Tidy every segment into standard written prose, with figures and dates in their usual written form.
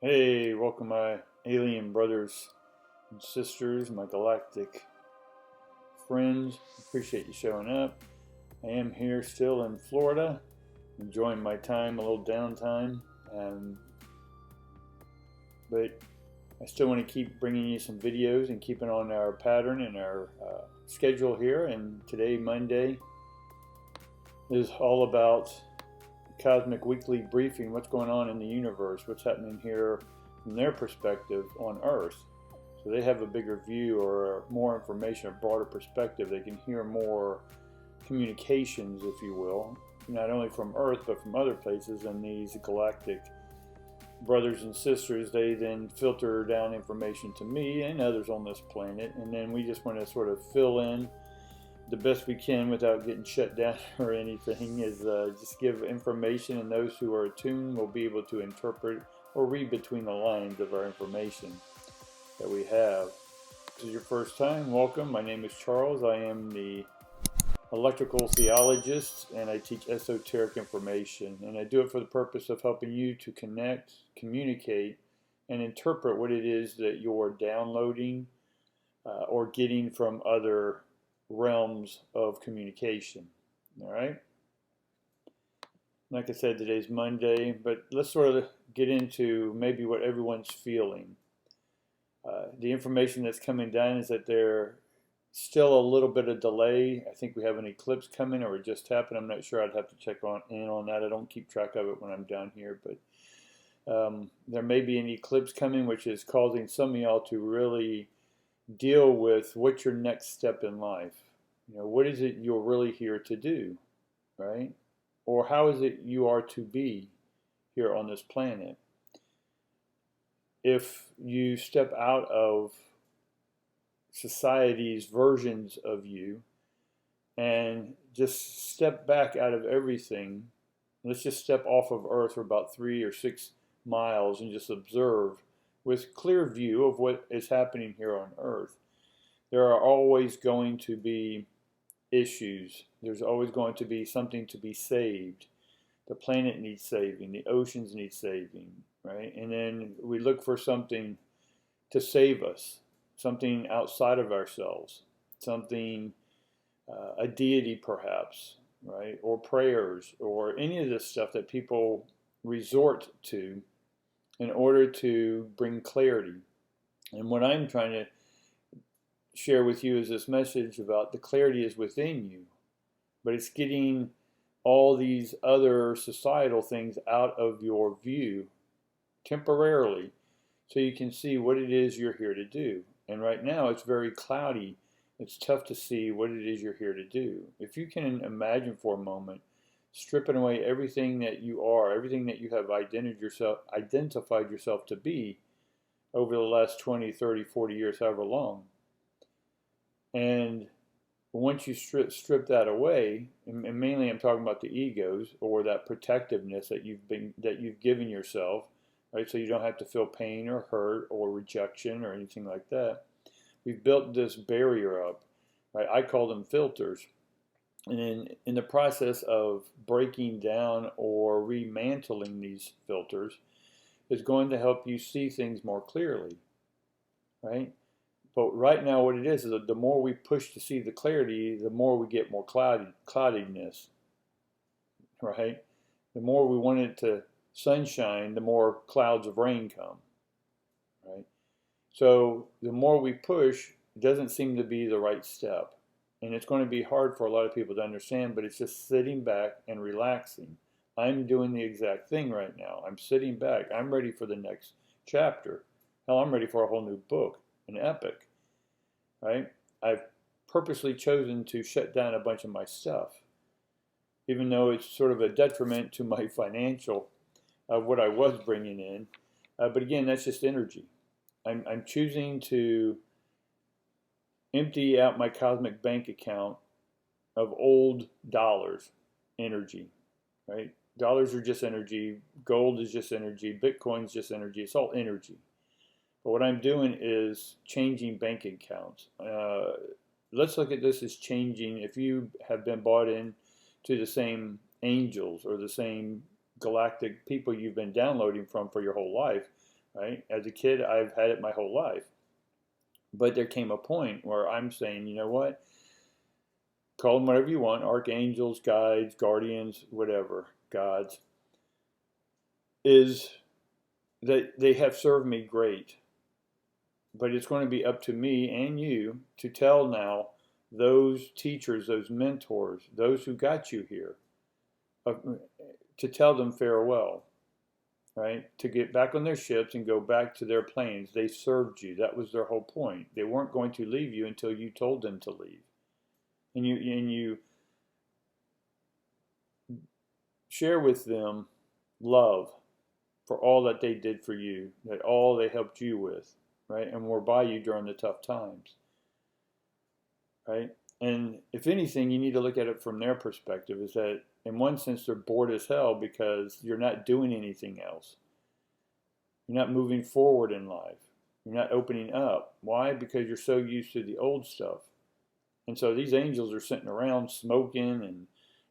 Hey, welcome my alien brothers and sisters, my galactic friends. Appreciate you showing up. I am here still in Florida, enjoying my time, a little downtime, but I still want to keep bringing you some videos and keeping on our pattern and our schedule here. And today, Monday, is all about Cosmic Weekly Briefing, what's going on in the universe, what's happening here from their perspective on Earth. So they have a bigger view or more information, a broader perspective. They can hear more communications, if you will, not only from Earth but from other places. And these galactic brothers and sisters, they then filter down information to me and others on this planet, and then we just want to sort of fill in the best we can without getting shut down or anything, is just give information, and those who are attuned will be able to interpret or read between the lines of our information that we have. If this is your first time, welcome. My name is Charles. I am the electrical theologist, and I teach esoteric information, and I do it for the purpose of helping you to connect, communicate, and interpret what it is that you're downloading or getting from other realms of communication. All right. Like I said, today's Monday, but let's sort of get into maybe what everyone's feeling. The information that's coming down is that there's still a little bit of delay. I think we have an eclipse coming, or it just happened. I'm not sure. I'd have to check in on that. I don't keep track of it when I'm down here, but there may be an eclipse coming, which is causing some of y'all to really deal with what's your next step in life. You know, what is it you're really here to do, right? Or how is it you are to be here on this planet? If you step out of society's versions of you and just step back out of everything, let's just step off of Earth for about 3 or 6 miles and just observe with clear view of what is happening here on Earth. There are always going to be issues. There's always going to be something to be saved. The planet needs saving. The oceans need saving, right? And then we look for something to save us, something outside of ourselves, something, a deity perhaps, right? Or prayers, or any of this stuff that people resort to in order to bring clarity. And what I'm trying to share with you is this message about the clarity is within you, but it's getting all these other societal things out of your view temporarily so you can see what it is you're here to do. And right now it's very cloudy. It's tough to see what it is you're here to do. If you can imagine for a moment stripping away everything that you are, everything that you have identified yourself to be over the last 20, 30, 40 years, however long. And once you strip that away, and mainly I'm talking about the egos or that protectiveness that you've given yourself, right? So you don't have to feel pain or hurt or rejection or anything like that. We've built this barrier up, right? I call them filters. And in the process of breaking down or remantling these filters is going to help you see things more clearly, right? But right now what it is that the more we push to see the clarity, the more we get more cloudiness, right? The more we want it to sunshine, the more clouds of rain come, right? So the more we push, it doesn't seem to be the right step. And it's going to be hard for a lot of people to understand, but it's just sitting back and relaxing. I'm doing the exact thing right now. I'm sitting back. I'm ready for the next chapter. Hell, I'm ready for a whole new book, an epic, right? I've purposely chosen to shut down a bunch of my stuff, even though it's sort of a detriment to my financial of what I was bringing in. But again, that's just energy. I'm choosing to empty out my cosmic bank account of old dollars, energy, right? Dollars are just energy. Gold is just energy. Bitcoin's just energy. It's all energy. But what I'm doing is changing bank accounts. Let's look at this as changing. If you have been bought in to the same angels or the same galactic people you've been downloading from for your whole life, right? As a kid, I've had it my whole life. But there came a point where I'm saying, you know what? Call them whatever you want, archangels, guides, guardians, whatever, gods, is that they have served me great. But it's going to be up to me and you to tell now those teachers, those mentors, those who got you here, to tell them farewell, right? To get back on their ships and go back to their planes. They served you. That was their whole point. They weren't going to leave you until you told them to leave. And you share with them love for all that they did for you, that all they helped you with, right? And were by you during the tough times, right? And if anything, you need to look at it from their perspective, is that in one sense they're bored as hell because you're not doing anything else. You're not moving forward in life. You're not opening up. Why? Because you're so used to the old stuff. And so these angels are sitting around smoking and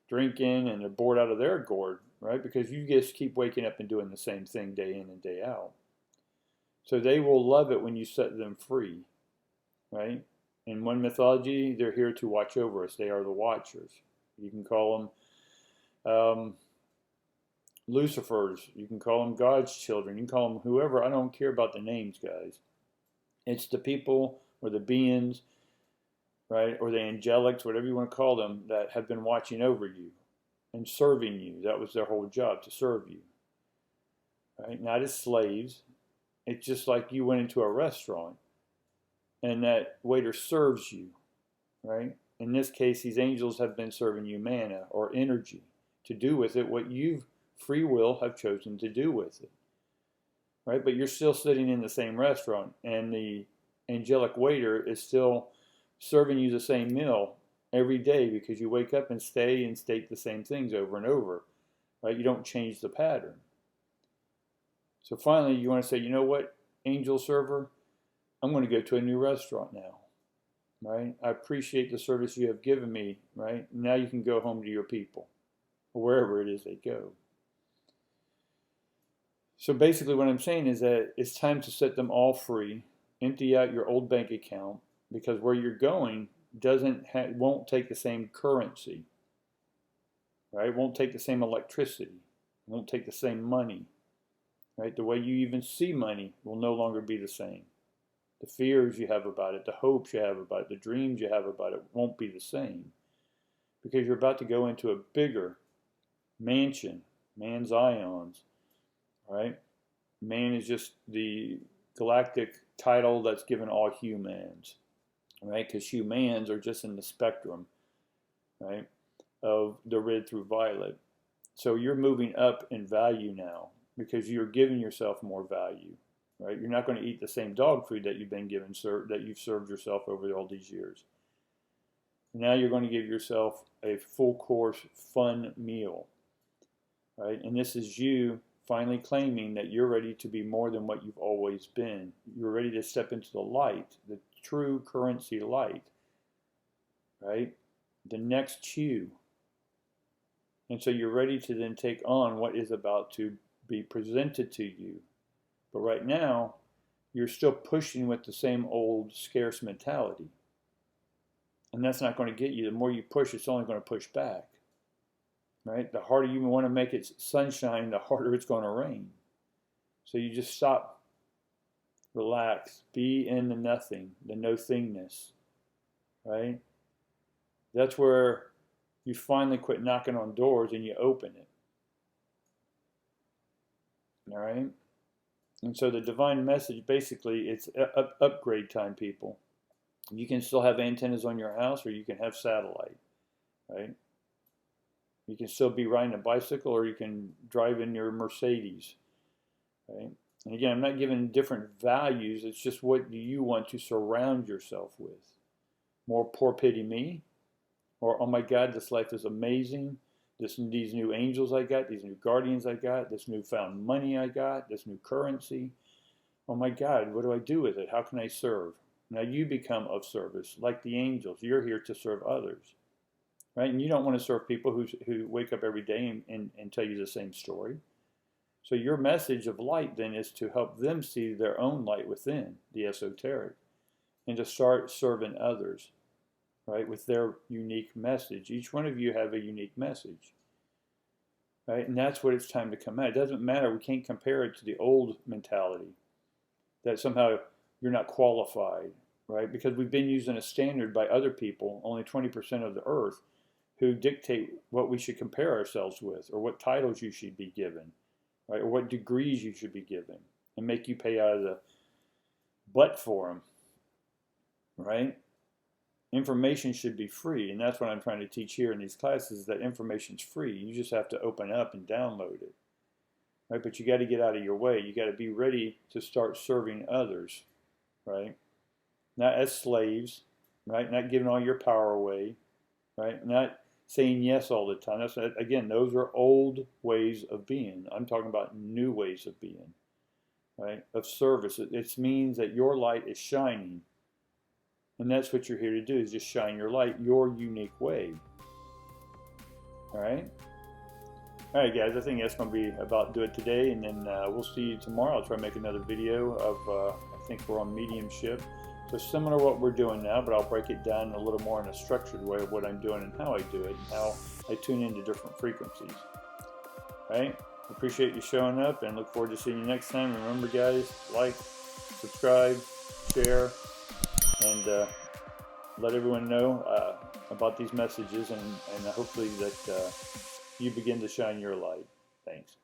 drinking, and they're bored out of their gourd, right? Because you just keep waking up and doing the same thing day in and day out. So they will love it when you set them free, right? In one mythology, they're here to watch over us. They are the watchers. You can call them Lucifers. You can call them God's children. You can call them whoever. I don't care about the names, guys. It's the people or the beings, right, or the angelics, whatever you want to call them, that have been watching over you and serving you. That was their whole job, to serve you, right? Not as slaves. It's just like you went into a restaurant and that waiter serves you, right? In this case, these angels have been serving you manna or energy to do with it what you've free will have chosen to do with it, right? But you're still sitting in the same restaurant, and the angelic waiter is still serving you the same meal every day because you wake up and stay and state the same things over and over, right? You don't change the pattern. So finally, you want to say, you know what, angel server, I'm going to go to a new restaurant now, right? I appreciate the service you have given me, right? Now you can go home to your people, or wherever it is they go. So basically what I'm saying is that it's time to set them all free, empty out your old bank account, because where you're going won't take the same currency, right? Won't take the same electricity, won't take the same money, right? The way you even see money will no longer be the same. The fears you have about it, the hopes you have about it, the dreams you have about it won't be the same, because you're about to go into a bigger mansion, man's ions, right? Man is just the galactic title that's given all humans, right? Because humans are just in the spectrum, right, of the red through violet. So you're moving up in value now because you're giving yourself more value, right? You're not going to eat the same dog food that you've been given, that you've served yourself over all these years. Now you're going to give yourself a full course, fun meal, right? And this is you finally claiming that you're ready to be more than what you've always been. You're ready to step into the light, the true currency light, right? The next you. And so you're ready to then take on what is about to be presented to you. But right now, you're still pushing with the same old scarce mentality. And that's not going to get you. The more you push, it's only going to push back. Right? The harder you want to make it sunshine, the harder it's going to rain. So you just stop, relax, be in the nothing, the no-thingness, right? That's where you finally quit knocking on doors and you open it. All right? And so the divine message, basically, it's upgrade time, people. You can still have antennas on your house, or you can have satellite, right? You can still be riding a bicycle, or you can drive in your Mercedes, right? And again, I'm not giving different values. It's just what do you want to surround yourself with? More poor pity me? Or, oh my God, this life is amazing. These new angels I got, these new guardians I got, this newfound money I got, this new currency. Oh my God, what do I do with it? How can I serve? Now you become of service, like the angels. You're here to serve others. Right? And you don't want to serve people who wake up every day and tell you the same story. So your message of light then is to help them see their own light within, the esoteric, and to start serving others, right, with their unique message. Each one of you have a unique message, right? And that's what it's time to come out. It doesn't matter. We can't compare it to the old mentality that somehow you're not qualified, right? Because we've been using a standard by other people, only 20% of the earth, who dictate what we should compare ourselves with, or what titles you should be given, right? Or what degrees you should be given, and make you pay out of the butt for them, right? Information should be free, and that's what I'm trying to teach here in these classes, that information's free. You just have to open up and download it, right? But you got to get out of your way. You got to be ready to start serving others, right? Not as slaves, right? Not giving all your power away, right? Not saying yes all the time. That's, again, those are old ways of being. I'm talking about new ways of being, right? Of service. It means that your light is shining. And that's what you're here to do, is just shine your light your unique way. All right? All right, guys, I think that's going to be about do it today. And then we'll see you tomorrow. I'll try to make another video of, I think we're on mediumship. So similar to what we're doing now, but I'll break it down a little more in a structured way of what I'm doing and how I do it, and how I tune into different frequencies. All right? Appreciate you showing up, and look forward to seeing you next time. Remember, guys, like, subscribe, share, and let everyone know about these messages, and hopefully that you begin to shine your light. Thanks.